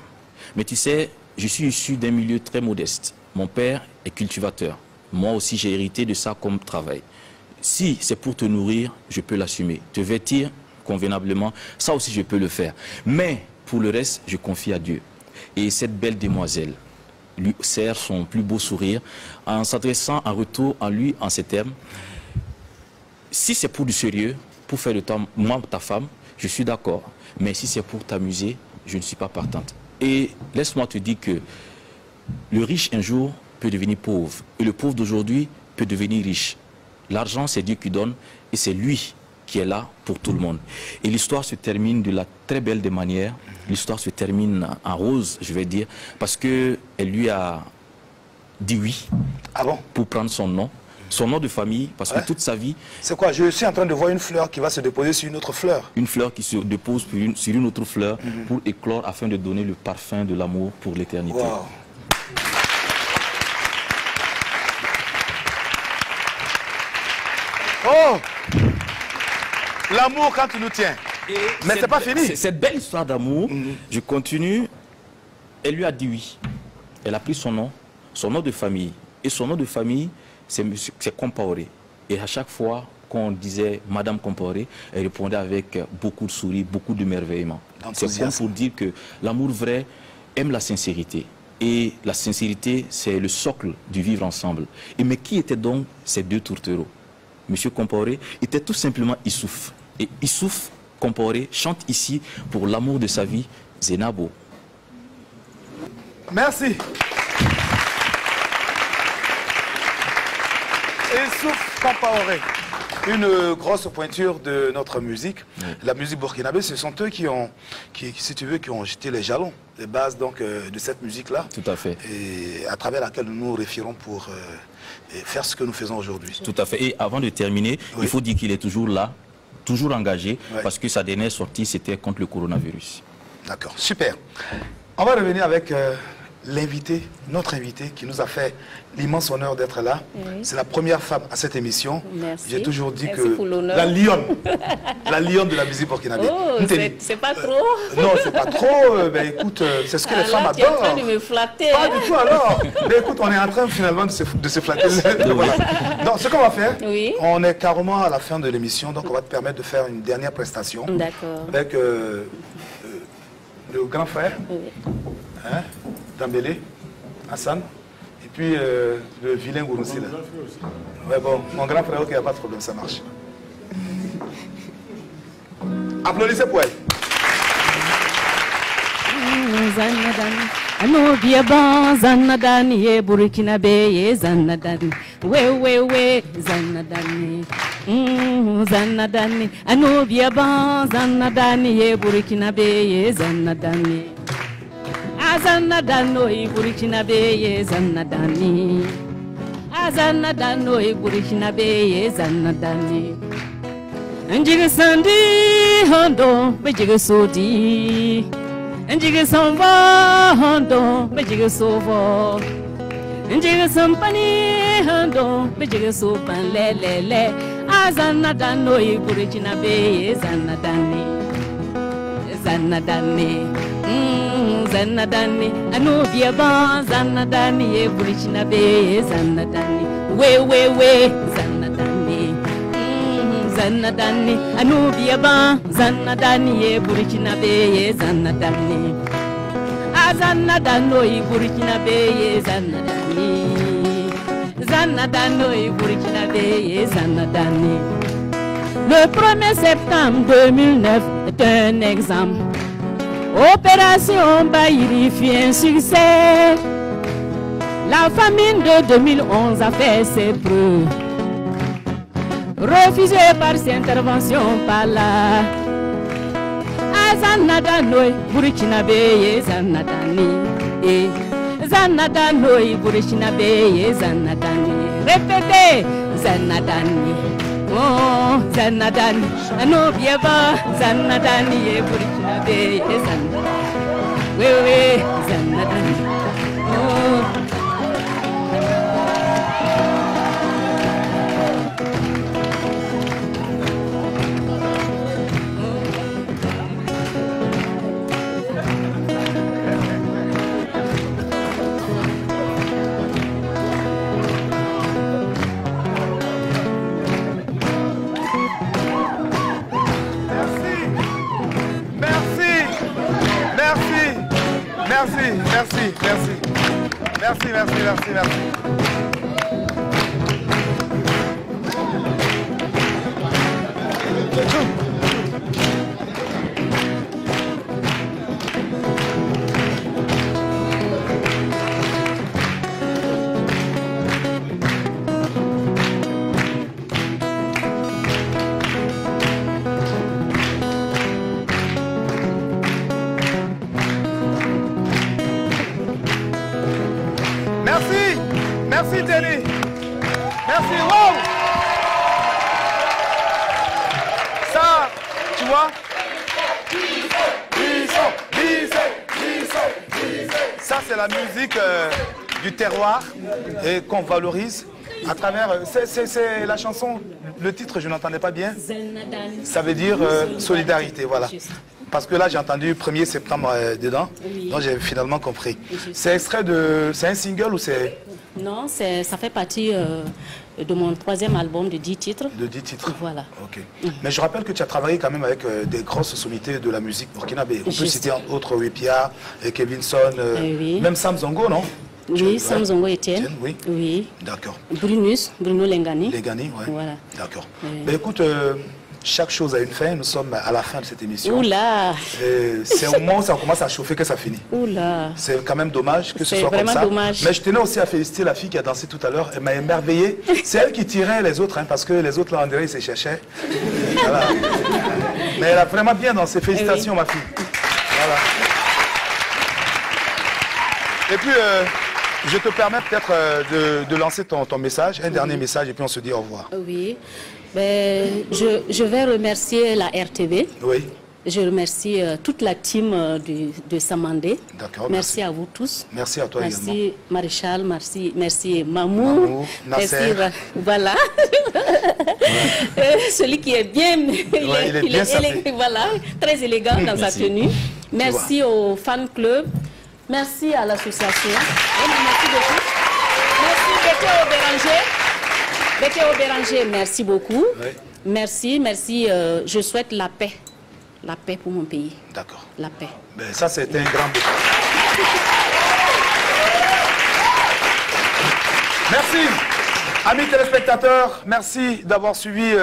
Mais tu sais, je suis issu d'un milieu très modeste. Mon père est cultivateur. Moi aussi, j'ai hérité de ça comme travail. Si c'est pour te nourrir, je peux l'assumer. Te vêtir convenablement, ça aussi, je peux le faire. Mais pour le reste, je confie à Dieu. Et cette belle demoiselle lui serre son plus beau sourire en s'adressant en retour à lui en ces termes. Si c'est pour du sérieux, pour faire de toi, moi, ta femme, je suis d'accord. Mais si c'est pour t'amuser, je ne suis pas partante. Et laisse-moi te dire que le riche un jour peut devenir pauvre. Et le pauvre d'aujourd'hui peut devenir riche. L'argent, c'est Dieu qui donne et c'est lui qui est là pour tout le monde. Et l'histoire se termine de la très belle des manières. L'histoire se termine en rose, je vais dire, parce qu'elle lui a dit oui pour prendre son nom. Son nom de famille, parce que toute sa vie... C'est quoi? Je suis en train de voir une fleur qui va se déposer sur une autre fleur. Une fleur qui se dépose sur une autre fleur pour éclore afin de donner le parfum de l'amour pour l'éternité. Wow. Oh! L'amour quand tu nous tiens. Mais c'est pas fini. Cette belle histoire d'amour, je continue. Elle lui a dit oui. Elle a pris son nom de famille. Et son nom de famille, c'est Compaoré. Et à chaque fois qu'on disait Madame Compaoré, elle répondait avec beaucoup de sourires, beaucoup de merveillement. C'est comme pour dire que l'amour vrai aime la sincérité. Et la sincérité, c'est le socle du vivre ensemble. Mais qui étaient donc ces deux tourtereaux? Monsieur Compaoré était tout simplement Issouf. Et Issouf Compaoré chante ici pour l'amour de sa vie, Zenabo. Merci. Issouf Compaoré, une grosse pointure de notre musique. La musique burkinabé, ce sont eux qui ont, si tu veux, qui ont jeté les jalons, les bases donc, de cette musique-là. Tout à fait. Et à travers laquelle nous nous référons pour faire ce que nous faisons aujourd'hui. Tout à fait. Et avant de terminer, il faut dire qu'il est toujours là, toujours engagé, parce que sa dernière sortie, c'était contre le coronavirus. D'accord, super. On va revenir avec l'invité, notre invité, qui nous a fait l'immense honneur d'être là. Oui. C'est la première femme à cette émission. J'ai toujours dit que la lionne de la musique burkinabé. Oh, c'est pas trop. Non, c'est pas trop. Ben, écoute, c'est ce que les femmes adorent. Tu es en train de me flatter. Pas du tout alors. Mais écoute, on est en train finalement de se flatter. Voilà. Donc, ce qu'on va faire, on est carrément à la fin de l'émission, donc on va te permettre de faire une dernière prestation. D'accord. Avec le grand frère. Hein, Dambélé, Hassan, et puis le vilain Gouroussi là. Ouais, bon, mon grand frère, ok, il n'y a pas de problème, ça marche. Applaudissez pour elle. Zanadani ye Burkinabe ye Zanadani we Zanadani Zanadani Anubia ban Zanadani ye Burkinabe ye Zanadani Azanadano e Burkinabe ye Zanadani Azanadano e Burkinabe ye Zanadani Anjiga Sandi Hondo Bejiga Sodi Anjiga Samba Hondo Bejiga Sovo Anjiga Sampani Hondo Bejiga Sopan Lele Azanadano e Burkinabe ye Zanadani Zanadani Zanadani, Anubia ban Zanadani, ye Burkinabe, Zanadani, we, Zanadani, Zanadani, Anubia ban Zanadani, ye Burkinabe, ye Zanadani, Azanadano, ye Burkinabe, ye Zanadani, Zanadano, ye Burkinabe, ye Zanadani. Le 1er septembre 2009 est un exemple. Opération Bahiri fit un succès. La famine de 2011 a fait ses preuves. Refusée par ses interventions par là. Azanadanoy, Burkinabe, Zanadani. Zanadanoy, Burkinabe, Zanadani. Répétez, Zanadani. Oh, Zanadani, Anobiaba, Zanadani, Burkinabe, Zanadani. We, Zanadani. Oh. Merci. Merci Denis. Merci. Wow. Ça, tu vois, ça c'est la musique du terroir et qu'on valorise. À travers, c'est la chanson, le titre je n'entendais pas bien. Ça veut dire solidarité, voilà. Parce que là j'ai entendu 1er septembre dedans, donc j'ai finalement compris. C'est extrait de, c'est un single ou c'est... Non, ça fait partie de mon 3e album de 10 titres. De 10 titres. Voilà. Ok. Mais je rappelle que tu as travaillé quand même avec des grosses sommités de la musique burkinabé. On peut citer entre autres Wepia, Kevinson, même Sam Zongo, non? Oui, Sam Zongo Etienne. Oui. Oui. D'accord. Bruno Lengani. Lengani, oui. Voilà. D'accord. Mais écoute, chaque chose a une fin. Nous sommes à la fin de cette émission. Oula. C'est au moment où ça commence à chauffer que ça finit. Oula. C'est quand même dommage que ce soit comme ça. C'est vraiment dommage. Mais je tenais aussi à féliciter la fille qui a dansé tout à l'heure. Elle m'a émerveillé. C'est elle qui tirait les autres, hein, parce que les autres là, on dirait, ils se cherchaient. Voilà. Mais elle a vraiment bien dansé. Félicitations, ma fille. Voilà. Et puis, je te permets peut-être de lancer ton message, un dernier message, et puis on se dit au revoir. Oui. Ben, je vais remercier la RTV. Oui. Je remercie toute la team de Samandé. D'accord. Merci à vous tous. Merci à toi également. Merci Maréchal, merci Mamou. Nasser. Merci, voilà. Celui qui est bien, il est voilà, très élégant dans sa tenue. Merci au fan club. Merci à l'association. Merci beaucoup. Merci Bétéo Béranger, merci beaucoup. Oui. Merci. Je souhaite la paix. La paix pour mon pays. D'accord. La paix. Ben, ça, c'est un grand but. Merci. Amis téléspectateurs, merci d'avoir suivi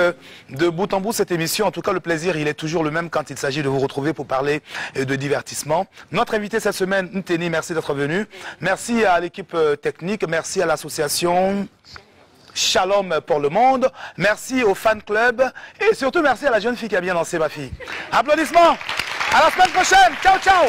de bout en bout cette émission. En tout cas, le plaisir, il est toujours le même quand il s'agit de vous retrouver pour parler de divertissement. Notre invité cette semaine, Nteni, merci d'être venu. Merci à l'équipe technique, merci à l'association Shalom pour le monde, merci au fan club et surtout merci à la jeune fille qui a bien lancé ma fille. Applaudissements, à la semaine prochaine, ciao ciao.